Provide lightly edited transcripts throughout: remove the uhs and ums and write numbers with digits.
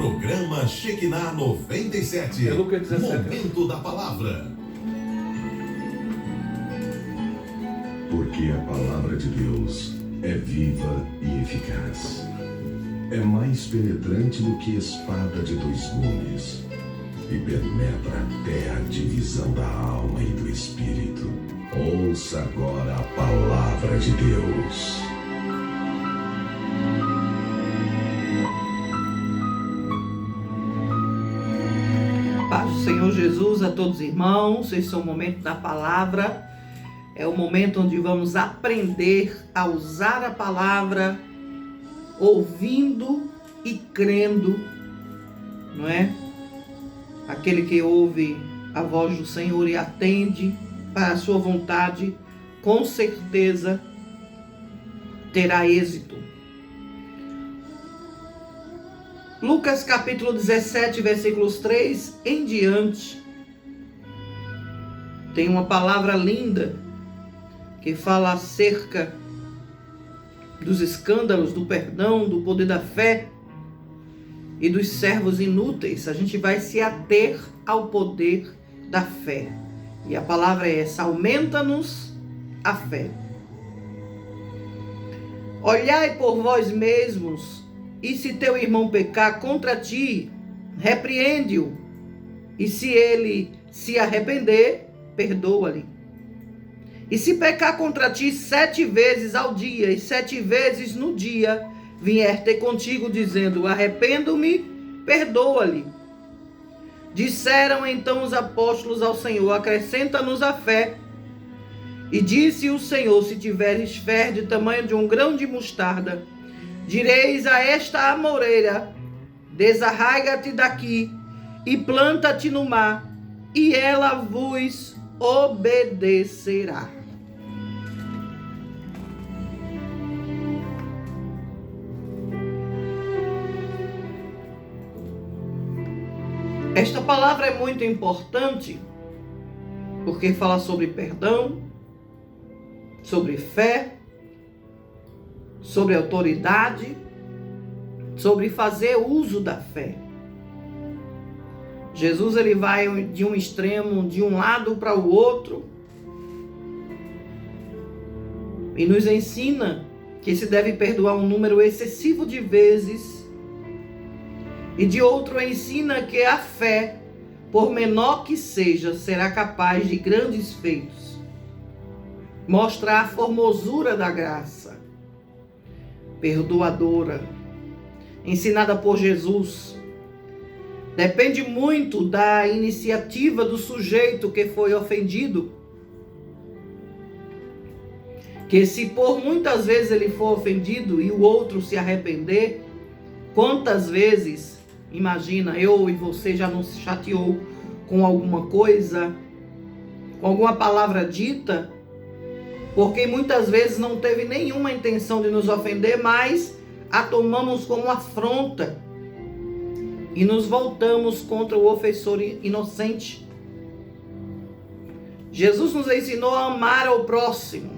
Programa Shekinah 97. É Lucas 17. Momento da palavra. Porque a palavra de Deus é viva e eficaz. É mais penetrante do que espada de dois gumes e penetra até a divisão da alma e do espírito. Ouça agora a palavra de Deus. Paz do Senhor Jesus a todos os irmãos. Esse é o momento da palavra. É o momento onde vamos aprender a usar a palavra, ouvindo e crendo, não é? Aquele que ouve a voz do Senhor e atende para a sua vontade, com certeza terá êxito. Lucas capítulo 17, versículos 3 em diante, tem uma palavra linda que fala acerca dos escândalos, do perdão, do poder da fé e dos servos inúteis. A gente vai se ater ao poder da fé. E a palavra é essa: aumenta-nos a fé. Olhai por vós mesmos, e se teu irmão pecar contra ti, repreende-o, e se ele se arrepender, perdoa-lhe. E se pecar contra ti 7 vezes ao dia, e 7 vezes no dia vier ter contigo, dizendo: arrependo-me, perdoa-lhe. Disseram então os apóstolos ao Senhor: acrescenta-nos a fé. E disse o Senhor: se tiveres fé de tamanho de um grão de mostarda, direis a esta amoreira: desarraiga-te daqui e planta-te no mar, e ela vos obedecerá. Esta palavra é muito importante porque fala sobre perdão, sobre fé, sobre autoridade, sobre fazer uso da fé. Jesus ele vai de um extremo, de um lado para o outro, e nos ensina que se deve perdoar um número excessivo de vezes, e de outro ensina que a fé, por menor que seja, será capaz de grandes feitos. Mostra a formosura da graça perdoadora, ensinada por Jesus. Depende muito da iniciativa do sujeito que foi ofendido. Que se por muitas vezes ele for ofendido e o outro se arrepender, quantas vezes, imagina, eu e você já não se chateou com alguma coisa, com alguma palavra dita, porque muitas vezes não teve nenhuma intenção de nos ofender, mas a tomamos como afronta e nos voltamos contra o ofensor inocente. Jesus nos ensinou a amar ao próximo.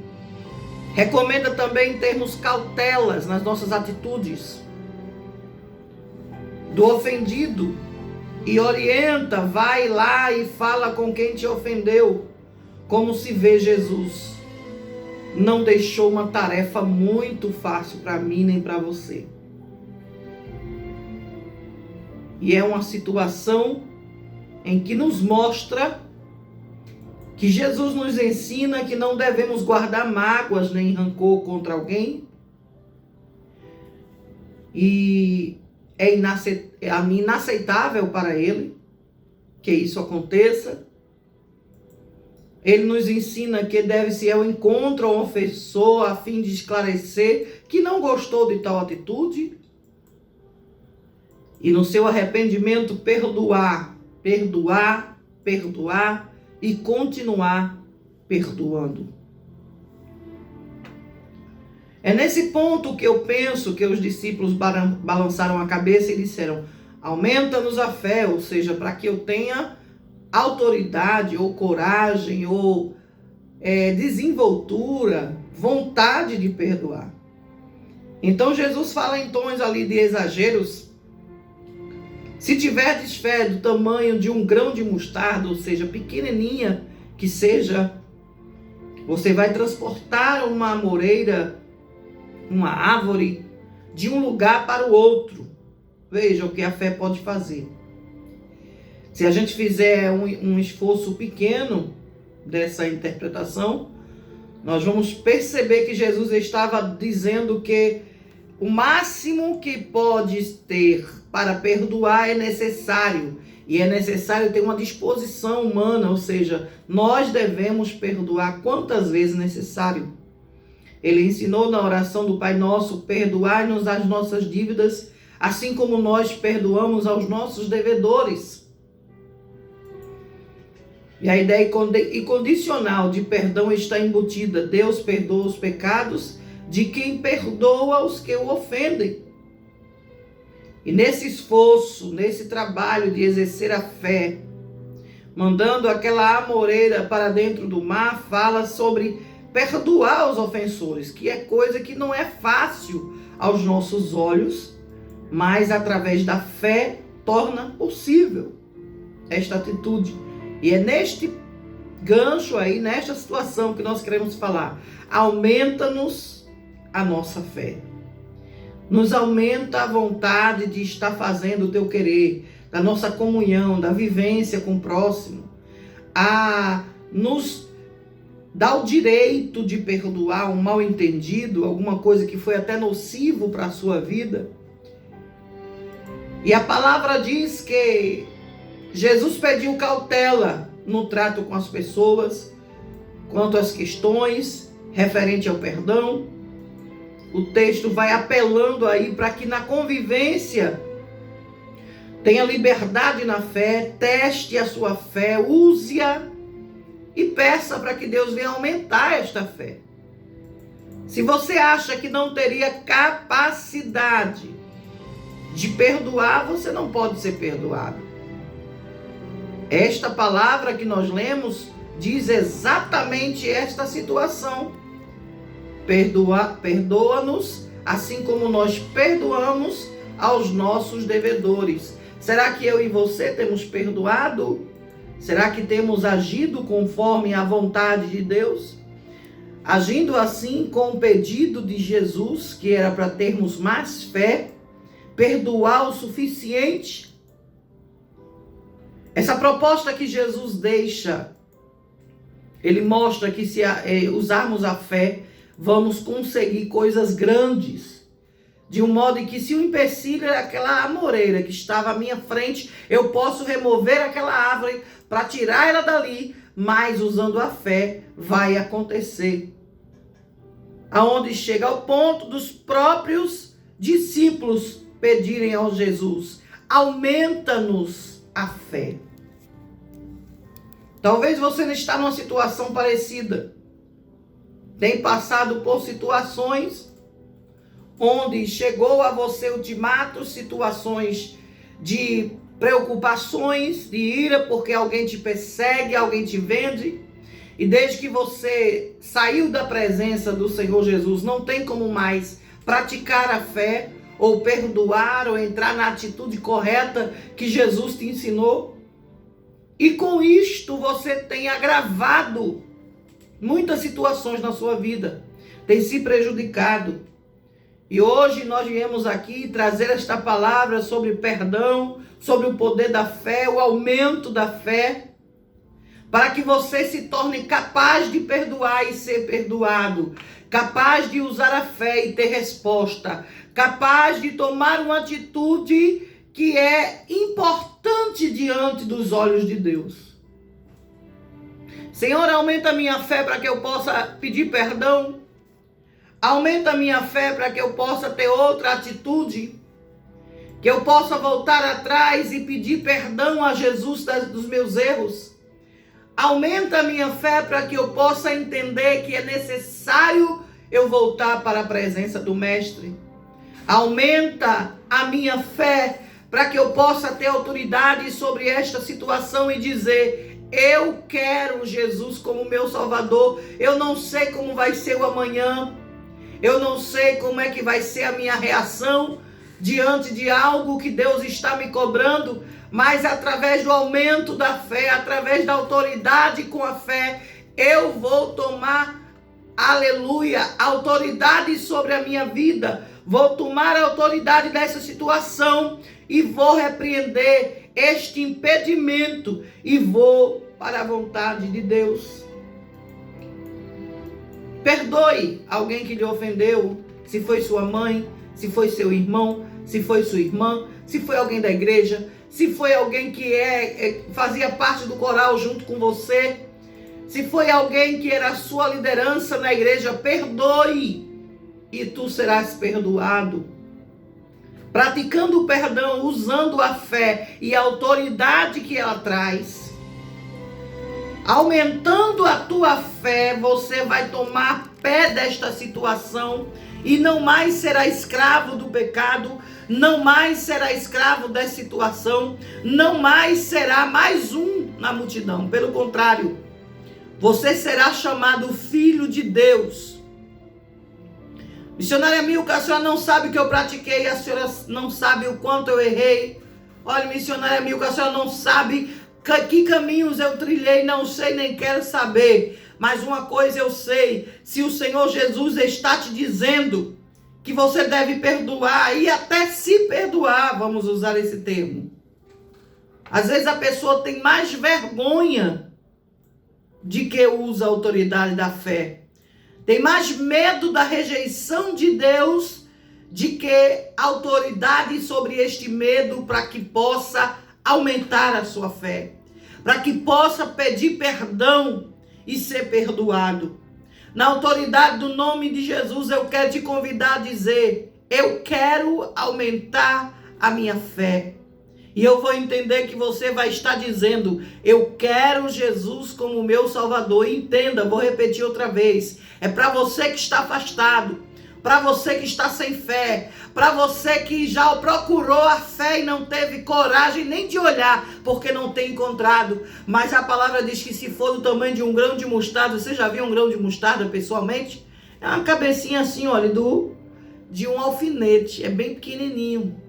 Recomenda também termos cautelas nas nossas atitudes do ofendido e orienta: vai lá e fala com quem te ofendeu. Como se vê, Jesus não deixou uma tarefa muito fácil para mim nem para você. E é uma situação em que nos mostra que Jesus nos ensina que não devemos guardar mágoas nem rancor contra alguém. E é inaceitável para ele que isso aconteça. Ele nos ensina que deve-se ao encontro ao ofensor a fim de esclarecer que não gostou de tal atitude e no seu arrependimento perdoar e continuar perdoando. É nesse ponto que eu penso que os discípulos balançaram a cabeça e disseram: aumenta-nos a fé, ou seja, para que eu tenha autoridade ou coragem ou desenvoltura, vontade de perdoar. Então Jesus fala em tons ali de exageros, Se tiverdes fé do tamanho de um grão de mostarda, ou seja, pequenininha que seja, você vai transportar uma amoreira, uma árvore, de um lugar para o outro. Veja o que a fé pode fazer. Se a gente fizer um esforço pequeno dessa interpretação, nós vamos perceber que Jesus estava dizendo que o máximo que pode ter para perdoar é necessário. E é necessário ter uma disposição humana, ou seja, nós devemos perdoar quantas vezes necessário. Ele ensinou na oração do Pai Nosso: perdoai-nos as nossas dívidas, assim como nós perdoamos aos nossos devedores. E a ideia incondicional de perdão está embutida. Deus perdoa os pecados de quem perdoa os que o ofendem. E nesse esforço, nesse trabalho de exercer a fé, mandando aquela amoreira para dentro do mar, fala sobre perdoar os ofensores, que é coisa que não é fácil aos nossos olhos, mas através da fé torna possível esta atitude. E é neste gancho aí, nesta situação que nós queremos falar. Aumenta-nos a nossa fé. Nos aumenta a vontade de estar fazendo o teu querer, da nossa comunhão, da vivência com o próximo. Nos dá o direito de perdoar um mal-entendido, alguma coisa que foi até nocivo para a sua vida. E a palavra diz que Jesus pediu cautela no trato com as pessoas, quanto às questões referentes ao perdão. O texto vai apelando aí para que na convivência tenha liberdade na fé, teste a sua fé, use-a e peça para que Deus venha aumentar esta fé. Se você acha que não teria capacidade de perdoar, você não pode ser perdoado. Esta palavra que nós lemos diz exatamente esta situação. Perdoa-nos, assim como nós perdoamos aos nossos devedores. Será que eu e você temos perdoado? Será que temos agido conforme a vontade de Deus? Agindo assim com o pedido de Jesus, que era para termos mais fé, perdoar o suficiente. Essa proposta que Jesus deixa, ele mostra que se usarmos a fé, vamos conseguir coisas grandes. De um modo em que se o empecilho é aquela amoreira que estava à minha frente, eu posso remover aquela árvore para tirar ela dali, mas usando a fé vai acontecer. Aonde chega ao ponto dos próprios discípulos pedirem ao Jesus: aumenta-nos a fé. Talvez você está numa situação parecida. Tem passado por situações onde chegou a você ultimato, situações de preocupações, de ira, porque alguém te persegue, alguém te vende. E desde que você saiu da presença do Senhor Jesus, não tem como mais praticar a fé, ou perdoar, ou entrar na atitude correta que Jesus te ensinou. E com isto você tem agravado muitas situações na sua vida, tem se prejudicado. E hoje nós viemos aqui trazer esta palavra sobre perdão, sobre o poder da fé, o aumento da fé, para que você se torne capaz de perdoar e ser perdoado, capaz de usar a fé e ter resposta, capaz de tomar uma atitude que é importante diante dos olhos de Deus. Senhor, aumenta a minha fé para que eu possa pedir perdão. Aumenta a minha fé para que eu possa ter outra atitude. Que eu possa voltar atrás e pedir perdão a Jesus dos meus erros. Aumenta a minha fé para que eu possa entender que é necessário eu voltar para a presença do Mestre. Aumenta a minha fé para que eu possa ter autoridade sobre esta situação e dizer: eu quero Jesus como meu Salvador. Eu não sei como vai ser o amanhã. Eu não sei como é que vai ser a minha reação diante de algo que Deus está me cobrando, mas através do aumento da fé, através da autoridade com a fé, eu vou tomar, aleluia, autoridade sobre a minha vida, vou tomar a autoridade dessa situação e vou repreender este impedimento e vou para a vontade de Deus. Perdoe alguém que lhe ofendeu, se foi sua mãe, se foi seu irmão, se foi sua irmã, se foi alguém da igreja, se foi alguém que fazia parte do coral junto com você, se foi alguém que era a sua liderança na igreja, perdoe e tu serás perdoado. Praticando o perdão, usando a fé e a autoridade que ela traz, aumentando a tua fé, você vai tomar pé desta situação e não mais será escravo do pecado, não mais será escravo da situação, não mais será mais um na multidão. Pelo contrário, você será chamado filho de Deus. Missionária Milka, a senhora não sabe o que eu pratiquei, a senhora não sabe o quanto eu errei. Olha, missionária Milka, a senhora não sabe que caminhos eu trilhei, não sei nem quero saber. Mas uma coisa eu sei, se o Senhor Jesus está te dizendo que você deve perdoar e até se perdoar, vamos usar esse termo. Às vezes a pessoa tem mais vergonha de que usa a autoridade da fé. Tem mais medo da rejeição de Deus de que autoridade sobre este medo para que possa aumentar a sua fé, para que possa pedir perdão e ser perdoado. Na autoridade do nome de Jesus, eu quero te convidar a dizer: eu quero aumentar a minha fé. E eu vou entender que você vai estar dizendo: eu quero Jesus como meu Salvador. E entenda, vou repetir outra vez, é para você que está afastado, para você que está sem fé, para você que já procurou a fé e não teve coragem nem de olhar, porque não tem encontrado. Mas a palavra diz que se for do tamanho de um grão de mostarda, você já viu um grão de mostarda pessoalmente? É uma cabecinha assim, olha, de um alfinete, é bem pequenininho.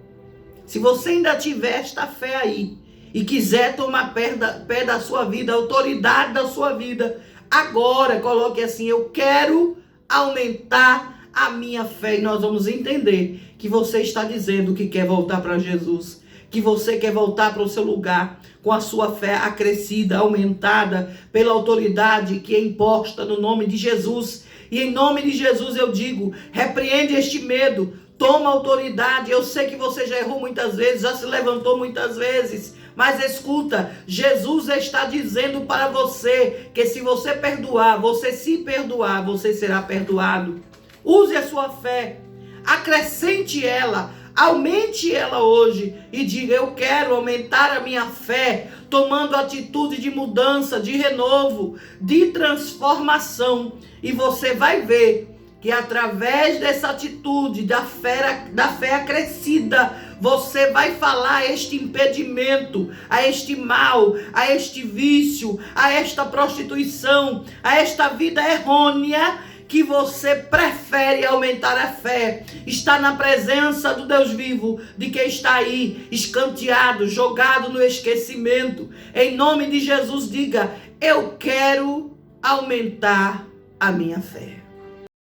Se você ainda tiver esta fé aí e quiser tomar pé da sua vida, autoridade da sua vida, agora coloque assim: eu quero aumentar a minha fé. E nós vamos entender que você está dizendo que quer voltar para Jesus, que você quer voltar para o seu lugar com a sua fé acrescida, aumentada pela autoridade que é imposta no nome de Jesus. E em nome de Jesus eu digo: repreende este medo, toma autoridade. Eu sei que você já errou muitas vezes, já se levantou muitas vezes, mas escuta, Jesus está dizendo para você que se você perdoar, você se perdoar, você será perdoado. Use a sua fé, acrescente ela, aumente ela hoje e diga: eu quero aumentar a minha fé, tomando atitude de mudança, de renovo, de transformação. E você vai ver que através dessa atitude da fé acrescida, você vai falar a este impedimento, a este mal, a este vício, a esta prostituição, a esta vida errônea, que você prefere aumentar a fé, está na presença do Deus vivo, de quem está aí, escanteado, jogado no esquecimento. Em nome de Jesus, diga: eu quero aumentar a minha fé.